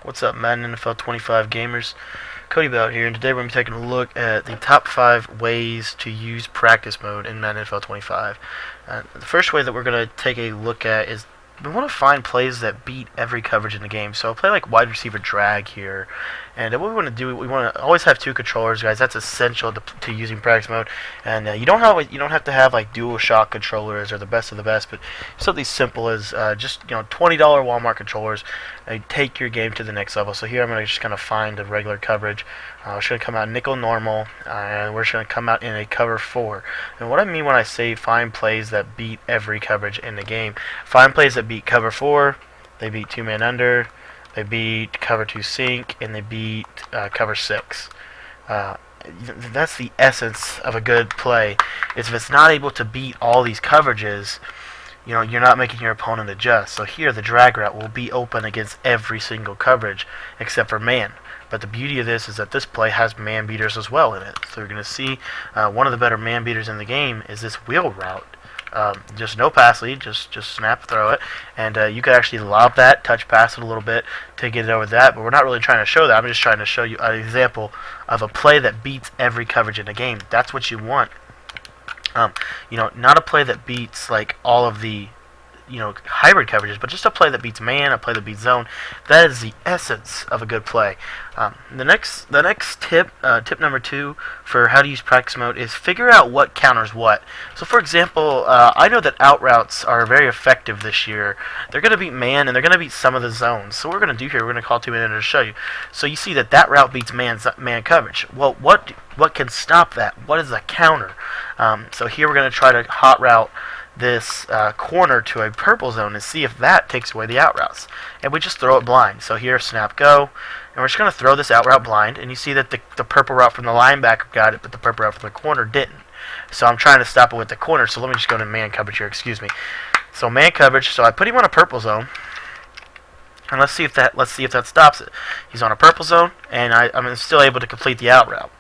What's up, Madden NFL 25 gamers? Cody Bell here, and today we're going to be taking a look at the top 5 ways to use practice mode in Madden NFL 25. The first way that we're going to take a look at is we want to find plays that beat every coverage in the game. So a play like wide receiver drag here, and what we want to do, we want to always have 2 controllers, guys. That's essential to using practice mode. And you don't have to have like dual shock controllers or the best of the best, but something simple as just $20 Walmart controllers. Take your game to the next level. So here I'm going to just kind of find a regular coverage. We're just going to come out nickel normal, and we're just going to come out in a cover 4. And what I mean when I say find plays that beat every coverage in the game, find plays that beat cover 4, they beat 2-man under, they beat cover 2 sink, and they beat cover 6. That's the essence of a good play. Is if it's not able to beat all these coverages, you're not making your opponent adjust. So here the drag route will be open against every single coverage except for man. But the beauty of this is that this play has man beaters as well in it. So you're going to see one of the better man beaters in the game is this wheel route. Just no pass lead, just snap, throw it, and you could actually lob that, touch pass it a little bit to get it over that, but we're not really trying to show that. I'm just trying to show you an example of a play that beats every coverage in the game. That's what you want. Not a play that beats like all of the hybrid coverages, but just a play that beats man, a play that beats zone. That is the essence of a good play. The next tip, tip number 2 for how to use practice mode is figure out what counters what. So for example, I know that out routes are very effective this year. They're going to beat man and they're going to beat some of the zones. So what we're going to do here, we're going to call 2-man under to show you. So you see that route beats man coverage. Well, what can stop that? What is a counter? So here we're going to try to hot route this corner to a purple zone and see if that takes away the out routes. And we just throw it blind. So here, snap, go. And we're just going to throw this out route blind. And you see that the purple route from the linebacker got it, but the purple route from the corner didn't. So I'm trying to stop it with the corner. So let me just go to man coverage here. Excuse me. So man coverage. So I put him on a purple zone. And let's see if that stops it. He's on a purple zone, and I'm still able to complete the out route.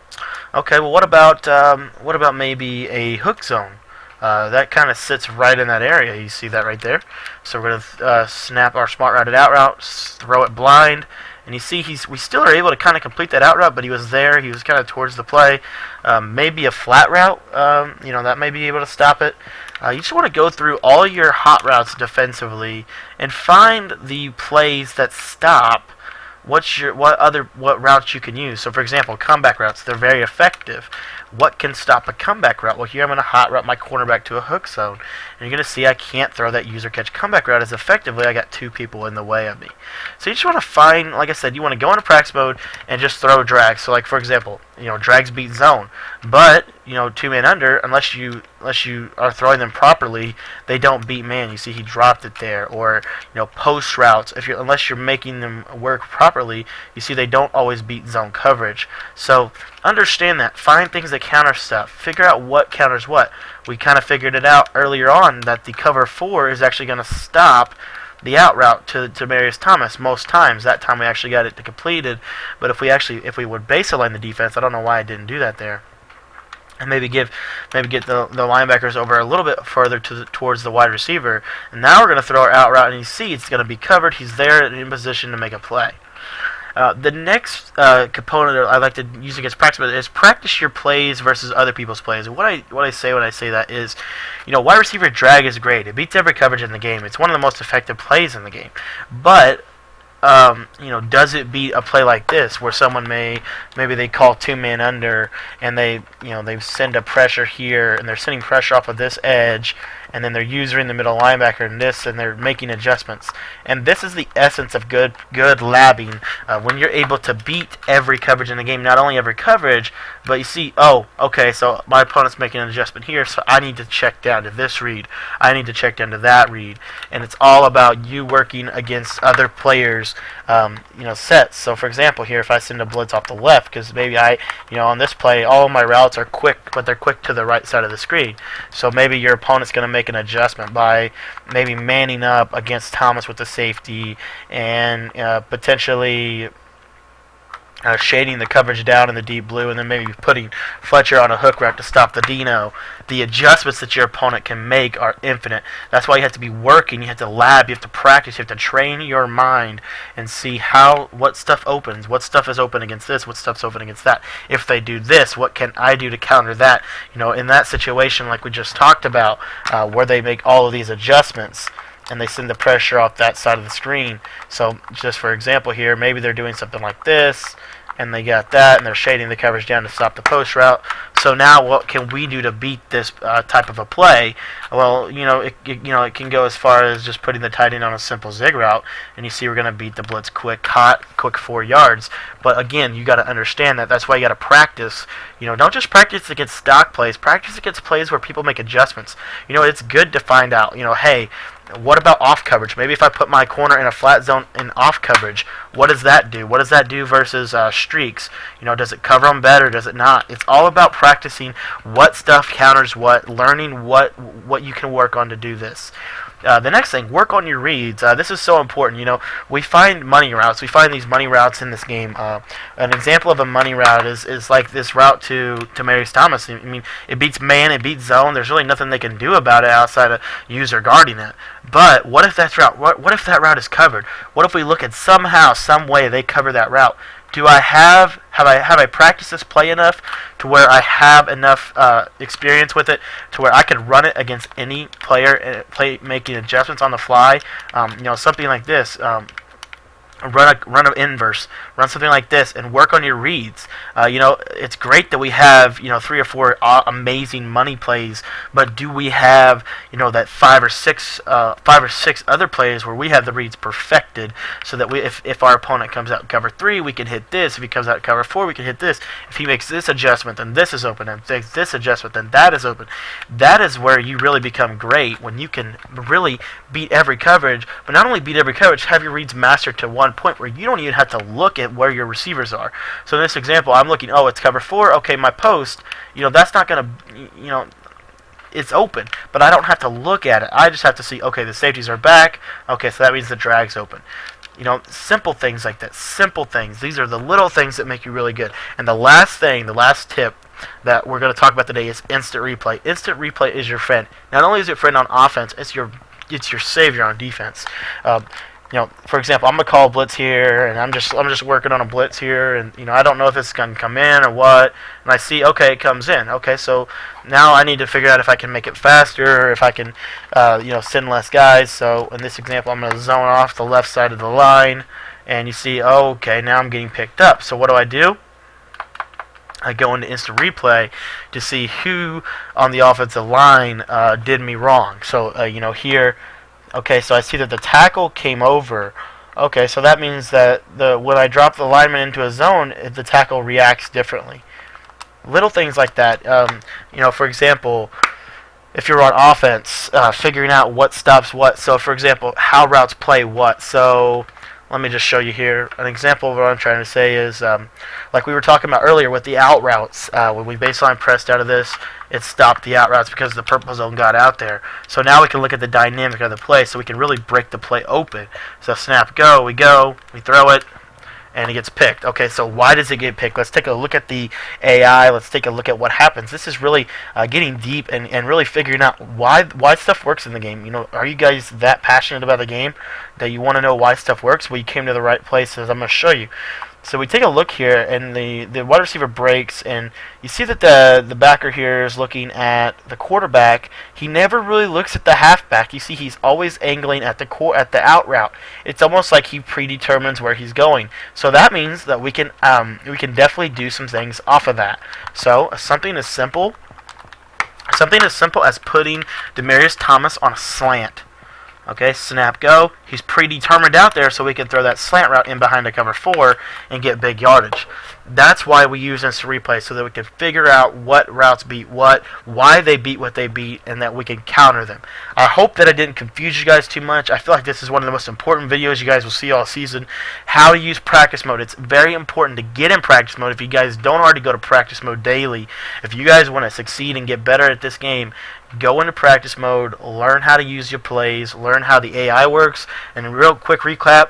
Okay. Well, what about maybe a hook zone? That kind of sits right in that area. You see that right there. So we're going to snap our smart routed out route, throw it blind, and you see we still are able to kind of complete that out route, but he was there. He was kind of towards the play. Maybe a flat route, that may be able to stop it. You just want to go through all your hot routes defensively and find the plays that stop what routes you can use. So for example, comeback routes, they're very effective. What can stop a comeback route? Well, here I'm going to hot route my cornerback to a hook zone. And you're going to see I can't throw that user catch comeback route as effectively. I got 2 people in the way of me. So you just want to find, like I said, you want to go into practice mode and just throw drags. So like for example, drags beat zone. But, 2-man under, unless you are throwing them properly, they don't beat man. You see he dropped it there. Or, post routes, unless you're making them work properly, you see they don't always beat zone coverage. So understand that. Find things that counter stuff. Figure out what counters what. We kind of figured it out earlier on that the cover 4 is actually going to stop the out route to Demarius Thomas most times. That time we actually got it completed. But if we would base align the defense, I don't know why I didn't do that there. And maybe get the linebackers over a little bit further towards the wide receiver. And now we're going to throw our out route, and you see it's going to be covered. He's there in position to make a play. The next component I like to use against practice mode is practice your plays versus other people's plays. And what I say when I say that is, wide receiver drag is great. It beats every coverage in the game. It's one of the most effective plays in the game. But does it beat a play like this where someone maybe they call 2-man under and they send a pressure here and they're sending pressure off of this edge and then they're using the middle linebacker and they're making adjustments. And this is the essence of good labbing when you're able to beat every coverage in the game, not only every coverage, but you see, oh, okay, so my opponent's making an adjustment here, so I need to check down to this read. I need to check down to that read. And it's all about you working against other players' sets. So for example, here if I send a blitz off the left, because maybe on this play, all of my routes are quick, but they're quick to the right side of the screen. So maybe your opponent's going to make an adjustment by maybe manning up against Thomas with the safety and potentially shading the coverage down in the deep blue, and then maybe putting Fletcher on a hook route to stop the Dino. The adjustments that your opponent can make are infinite. That's why you have to be working, you have to lab, you have to practice, you have to train your mind and see what stuff opens, what stuff is open against this, what stuff's open against that. If they do this, what can I do to counter that? In that situation like we just talked about, where they make all of these adjustments, and they send the pressure off that side of the screen. So just for example here, maybe they're doing something like this, and they got that, and they're shading the coverage down to stop the post route. So now what can we do to beat this type of a play? Well, it can go as far as just putting the tight end on a simple zig route, and you see we're going to beat the blitz quick 4 yards. But again, you got to understand that. That's why you got to practice. Don't just practice against stock plays. Practice against plays where people make adjustments. It's good to find out, hey, what about off coverage? Maybe if I put my corner in a flat zone in off coverage, what does that do? What does that do versus streaks? Does it cover them better? Does it not? It's all about practicing what stuff counters what, learning what you can work on to do this. The next thing, work on your reads. This is so important. We find money routes. We find these money routes in this game. An example of a money route is like this route to Marius Thomas. I mean, it beats man, it beats zone. There's really nothing they can do about it outside of user guarding it. But what if that route? What if that route is covered? What if we look at somehow, some way they cover that route? Do I have I practiced this play enough to where I have enough experience with it to where I could run it against any player and making adjustments on the fly? Something like this. Run an inverse, run something like this, and work on your reads. It's great that we have 3 or 4 amazing money plays, but do we have that 5 or 6 other plays where we have the reads perfected, so that if our opponent comes out in cover 3, we can hit this. If he comes out in cover 4, we can hit this. If he makes this adjustment, then this is open, and makes this adjustment, then that is open. That is where you really become great, when you can really beat every coverage, but not only beat every coverage, have your reads mastered to one point where you don't even have to look at where your receivers are. So in this example, I'm looking, it's cover 4, okay, my post, that's not going to, it's open, but I don't have to look at it. I just have to see, okay, the safeties are back, okay, so that means the drag's open. Simple things like that, simple things. These are the little things that make you really good. And the last tip that we're going to talk about today is instant replay. Instant replay is your friend. Not only is it your friend on offense, it's your savior on defense. For example, I'm gonna call a blitz here, and I'm just working on a blitz here, and I don't know if it's gonna come in or what, and I see, okay, it comes in. Okay, so now I need to figure out if I can make it faster, or if I can send less guys. So in this example, I'm gonna zone off the left side of the line, and you see, okay, now I'm getting picked up. So what do? I go into instant replay to see who on the offensive line did me wrong. So here. Okay, so I see that the tackle came over. Okay, so that means that when I drop the lineman into a zone, the tackle reacts differently. Little things like that. For example, if you're on offense, figuring out what stops what. So, for example, how routes play what. So, let me just show you here. An example of what I'm trying to say is, like we were talking about earlier with the out routes. When we baseline pressed out of this, it stopped the out routes because the purple zone got out there. So now we can look at the dynamic of the play, so we can really break the play open. So snap, go, we throw it, and it gets picked. Okay, so why does it get picked? Let's take a look at the AI. Let's take a look at what happens. This is really getting deep and really figuring out why stuff works in the game. Are you guys that passionate about the game that you want to know why stuff works? Well, you came to the right place, as I'm going to show you. So we take a look here, and the wide receiver breaks, and you see that the backer here is looking at the quarterback. He never really looks at the halfback. You see, he's always angling at the out route. It's almost like he predetermines where he's going. So that means that we can definitely do some things off of that. So something as simple as putting Demaryius Thomas on a slant. Okay, snap, go. He's predetermined out there, so we can throw that slant route in behind a cover 4 and get big yardage. That's why we use instant replay, so that we can figure out what routes beat what, why they beat what they beat, and that we can counter them. I hope that I didn't confuse you guys too much. I feel like this is one of the most important videos you guys will see all season. How to use practice mode. It's very important to get in practice mode. If you guys don't already go to practice mode daily, if you guys want to succeed and get better at this game, go into practice mode, learn how to use your plays, learn how the AI works, and real quick recap.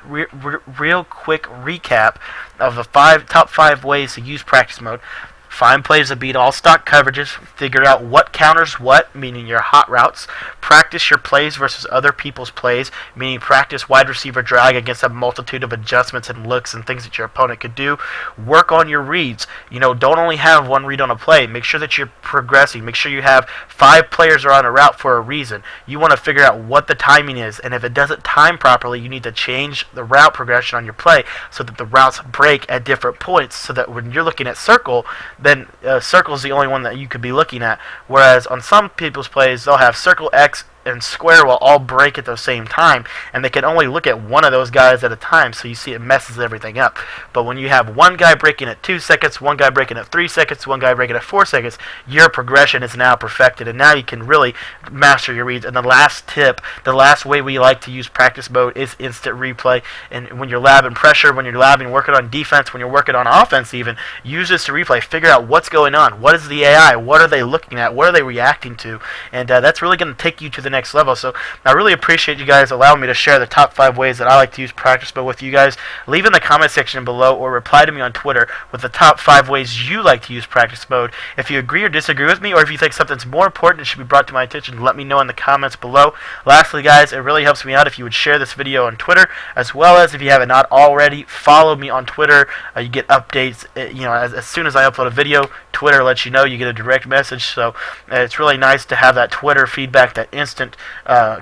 of the top 5 ways to use practice mode. Find plays that beat all stock coverages. Figure out what counters what, meaning your hot routes. Practice your plays versus other people's plays, meaning practice wide receiver drag against a multitude of adjustments and looks and things that your opponent could do. Work on your reads. Don't only have one read on a play. Make sure that you're progressing. Make sure you have 5 players are on a route for a reason. You want to figure out what the timing is, and if it doesn't time properly, you need to change the route progression on your play so that the routes break at different points, so that when you're looking at circle, then circle is the only one that you could be looking at. Whereas on some people's plays, they'll have circle, X, and square will all break at the same time, and they can only look at one of those guys at a time, so you see it messes everything up. But when you have one guy breaking at 2 seconds, one guy breaking at 3 seconds, one guy breaking at 4 seconds, your progression is now perfected, and now you can really master your reads. And the last tip, the last way we like to use practice mode is instant replay. And when you're labbing pressure, when you're labbing working on defense, when you're working on offense even, use this to replay. Figure out what's going on. What is the AI? What are they looking at? What are they reacting to? And that's really going to take you to the next level. So I really appreciate you guys allowing me to share the top 5 ways that I like to use practice mode with you guys. Leave in the comment section below or reply to me on Twitter with the top 5 ways you like to use practice mode. If you agree or disagree with me, or if you think something's more important that should be brought to my attention, let me know in the comments below. Lastly, guys, it really helps me out if you would share this video on Twitter, as well as if you haven't not already, follow me on Twitter. You get updates, as soon as I upload a video, Twitter lets you know. You get a direct message, so it's really nice to have that Twitter feedback, that instant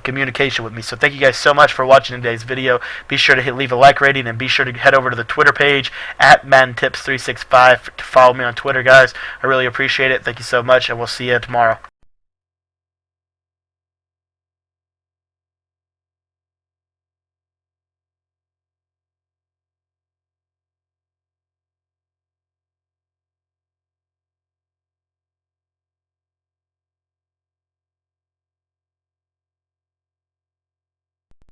communication with me. So thank you guys so much for watching today's video. Be sure to leave a like rating, and be sure to head over to the Twitter page at MaddenTips365 to follow me on Twitter, guys. I really appreciate it. Thank you so much, and we'll see you tomorrow.